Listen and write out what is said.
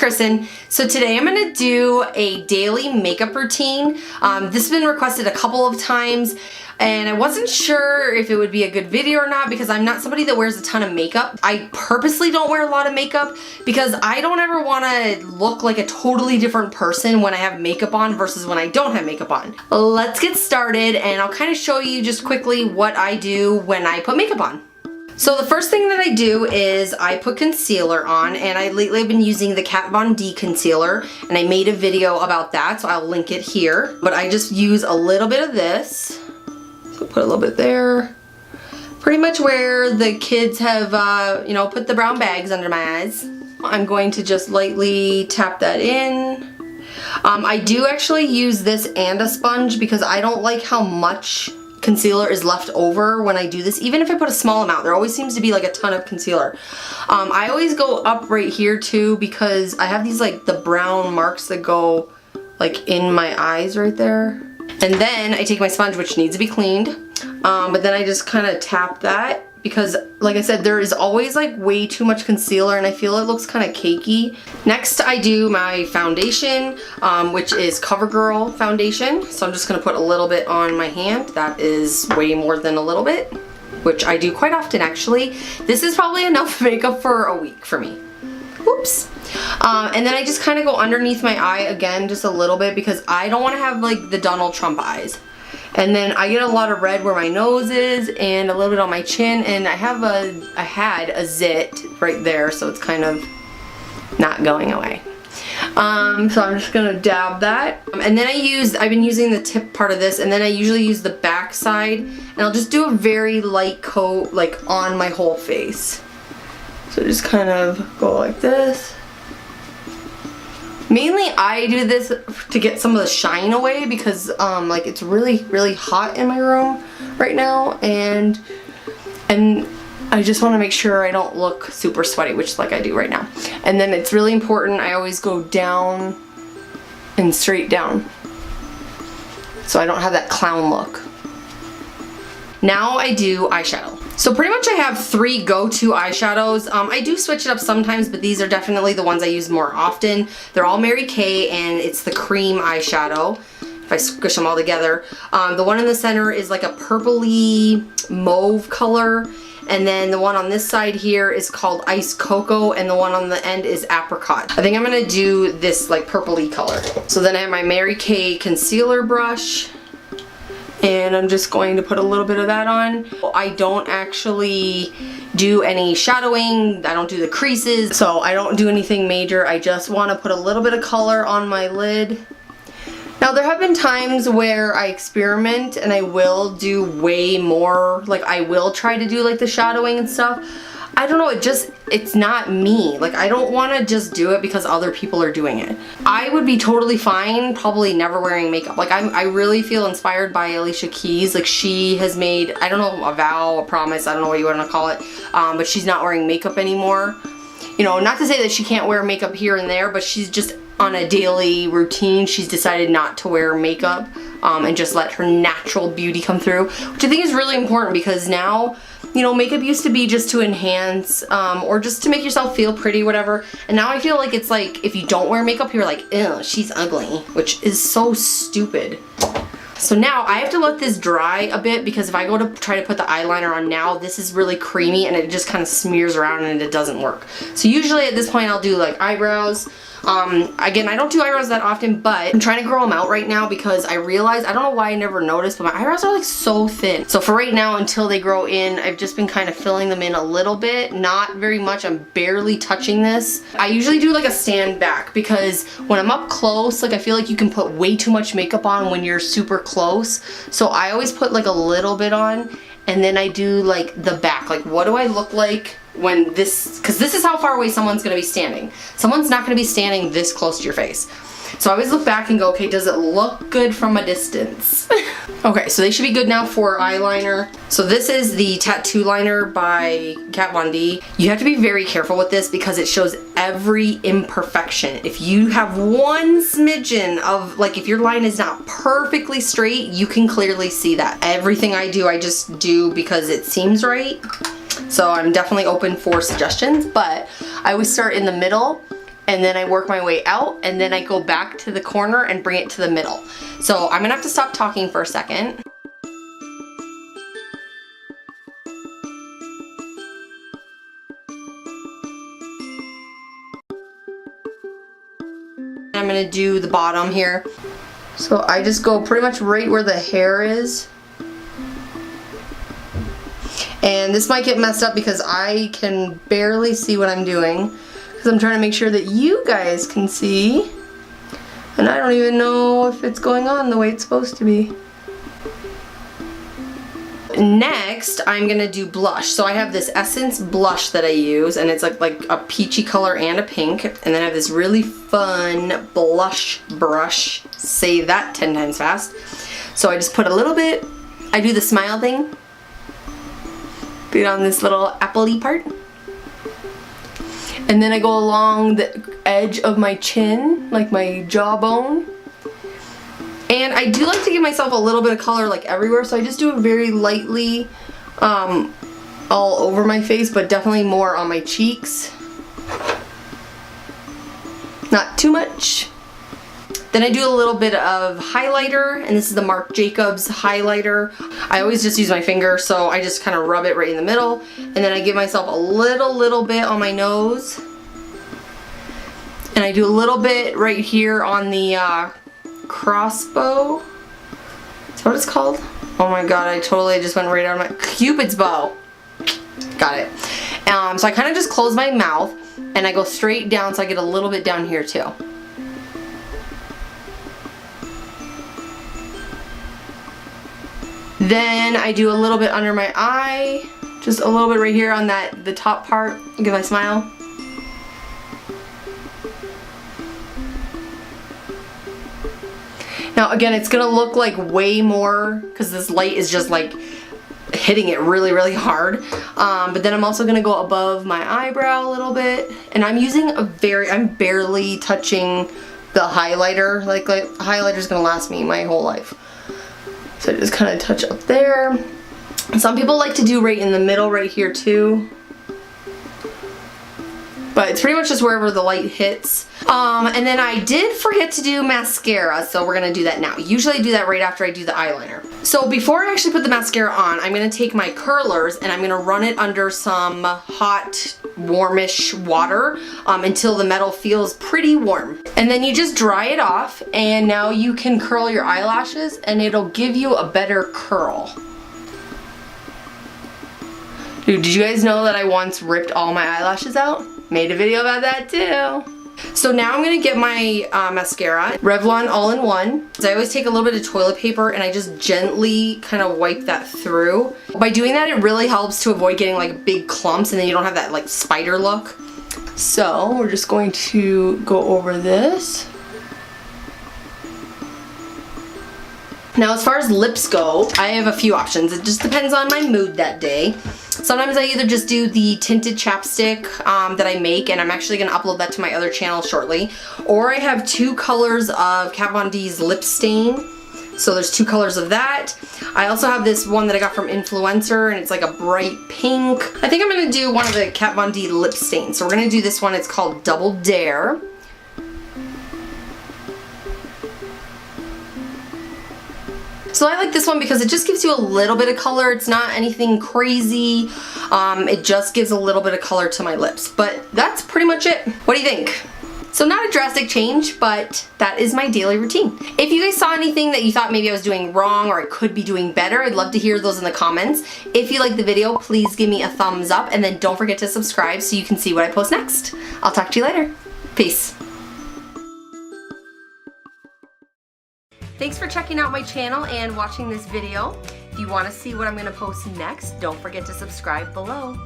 Kristen. So today I'm going to do a daily makeup routine. This has been requested a couple of times and I wasn't sure if it would be a good video or not because I'm not somebody that wears a ton of makeup. I purposely don't wear a lot of makeup because I don't ever want to look like a totally different person when I have makeup on versus when I don't have makeup on. Let's get started and I'll kind of show you just quickly what I do when I put makeup on. So the first thing that I do is I put concealer on, and I lately have been using the Kat Von D concealer, and I made a video about that, so I'll link it here. But I just use a little bit of this, so put a little bit there, pretty much where the kids have, you know, put the brown bags under my eyes. I'm going to just lightly tap that in. I do actually use this and a sponge because I don't like how much concealer is left over when I do this. Even if I put a small amount, there always seems to be like a ton of concealer. I always go up right here too because I have these like the brown marks that go like in my eyes right there. And then I take my sponge, which needs to be cleaned, but then I just kind of tap that because like I said, there is always like way too much concealer and I feel it looks kind of cakey. Next I do my foundation, which is CoverGirl foundation. So I'm just gonna put a little bit on my hand. That is way more than a little bit, which I do quite often actually. This is probably enough makeup for a week for me. Oops. And then I just kind of go underneath my eye again just a little bit because I don't want to have like the Donald Trump eyes. And then I get a lot of red where my nose is and a little bit on my chin, and I had a zit right there, so it's kind of not going away. So I'm just gonna dab that. And then I've been using the tip part of this, and then I usually use the back side, and I'll just do a very light coat like on my whole face. So just kind of go like this. Mainly I do this to get some of the shine away because like it's really hot in my room right now, and I just want to make sure I don't look super sweaty, which like I do right now. And then it's really important I always go down and straight down so I don't have that clown look. Now I do eyeshadow. So pretty much I have three go-to eyeshadows. I do switch it up sometimes, but these are definitely the ones I use more often. They're all Mary Kay, and it's the cream eyeshadow, if I squish them all together. The one in the center is like a purpley mauve color, and then the one on this side here is called Ice Cocoa, and the one on the end is Apricot. I think I'm gonna do this like purpley color. So then I have my Mary Kay concealer brush, and I'm just going to put a little bit of that on. I don't actually do any shadowing. I don't do the creases, so I don't do anything major. I just want to put a little bit of color on my lid. Now there have been times where I experiment and I will do way more, like I will try to do like the shadowing and stuff. I don't know, it's not me. Like I don't want to just do it because other people are doing it. I would be totally fine probably never wearing makeup. Like I really feel inspired by Alicia Keys. Like she has made, I don't know, a vow, a promise, I don't know what you want to call it, but she's not wearing makeup anymore. You know, not to say that she can't wear makeup here and there, but she's just on a daily routine. She's decided not to wear makeup and just let her natural beauty come through, which I think is really important because now, you know, makeup used to be just to enhance or just to make yourself feel pretty, whatever. And now I feel like it's like if you don't wear makeup, you're like, ew, she's ugly, which is so stupid. So now I have to let this dry a bit because if I go to try to put the eyeliner on now, this is really creamy and it just kind of smears around and it doesn't work. So usually at this point I'll do like eyebrows. Again, I don't do eyebrows that often, but I'm trying to grow them out right now because I realized, I don't know why I never noticed, but my eyebrows are like so thin. So for right now, until they grow in, I've just been kind of filling them in a little bit, not very much. I'm barely touching this. I usually do like a stand back because when I'm up close, like I feel like you can put way too much makeup on when you're super close. So I always put like a little bit on, and then I do like the back. Like what do I look like when this, because this is how far away someone's going to be standing. Someone's not going to be standing this close to your face. So I always look back and go, okay, does it look good from a distance? Okay, so they should be good now for eyeliner. So this is the tattoo liner by Kat Von D. You have to be very careful with this because it shows every imperfection. If you have one smidgen of, like if your line is not perfectly straight, you can clearly see that. Everything I do, I just do because it seems right. So I'm definitely open for suggestions, but I always start in the middle and then I work my way out, and then I go back to the corner and bring it to the middle. So I'm gonna have to stop talking for a second. I'm gonna do the bottom here. So I just go pretty much right where the hair is. And this might get messed up because I can barely see what I'm doing, because I'm trying to make sure that you guys can see. And I don't even know if it's going on the way it's supposed to be. Next, I'm gonna do blush. So I have this Essence blush that I use, and it's like a peachy color and a pink. And then I have this really fun blush brush. Say that 10 times fast. So I just put a little bit, I do the smile thing. Put it on this little apple-y part. And then I go along the edge of my chin, like my jawbone. And I do like to give myself a little bit of color like everywhere, so I just do it very lightly all over my face, but definitely more on my cheeks. Not too much. Then I do a little bit of highlighter, and this is the Marc Jacobs highlighter. I always just use my finger, so I just kind of rub it right in the middle, and then I give myself a little bit on my nose. And I do a little bit right here on the crossbow. Is that what it's called? Oh my god, I totally just went right out of my Cupid's bow. Got it. So I kind of just close my mouth and I go straight down, so I get a little bit down here too. Then I do a little bit under my eye, just a little bit right here on the top part. Give my smile. Now again, it's gonna look like way more because this light is just like hitting it really hard. But then I'm also gonna go above my eyebrow a little bit, and I'm using I'm barely touching the highlighter. Like highlighter's gonna last me my whole life. So I just kind of touch up there. Some people like to do right in the middle right here too. But it's pretty much just wherever the light hits. And then I did forget to do mascara, so we're gonna do that now. Usually I do that right after I do the eyeliner. So before I actually put the mascara on, I'm gonna take my curlers and I'm gonna run it under some hot, warmish water until the metal feels pretty warm. And then you just dry it off, and now you can curl your eyelashes and it'll give you a better curl. Dude, did you guys know that I once ripped all my eyelashes out? Made a video about that too. So now I'm gonna get my mascara, Revlon All-in-One. So I always take a little bit of toilet paper and I just gently kind of wipe that through. By doing that, it really helps to avoid getting like big clumps, and then you don't have that like spider look. So we're just going to go over this. Now as far as lips go, I have a few options. It just depends on my mood that day. Sometimes I either just do the tinted chapstick that I make, and I'm actually going to upload that to my other channel shortly. Or I have 2 colors of Kat Von D's lip stain. So there's 2 colors of that. I also have this one that I got from Influencer, and it's like a bright pink. I think I'm going to do one of the Kat Von D lip stains. So we're going to do this one. It's called Double Dare. So I like this one because it just gives you a little bit of color. It's not anything crazy. It just gives a little bit of color to my lips. But that's pretty much it. What do you think? So not a drastic change, but that is my daily routine. If you guys saw anything that you thought maybe I was doing wrong or I could be doing better, I'd love to hear those in the comments. If you like the video, please give me a thumbs up, and then don't forget to subscribe so you can see what I post next. I'll talk to you later. Peace. Thanks for checking out my channel and watching this video. If you want to see what I'm going to post next, don't forget to subscribe below.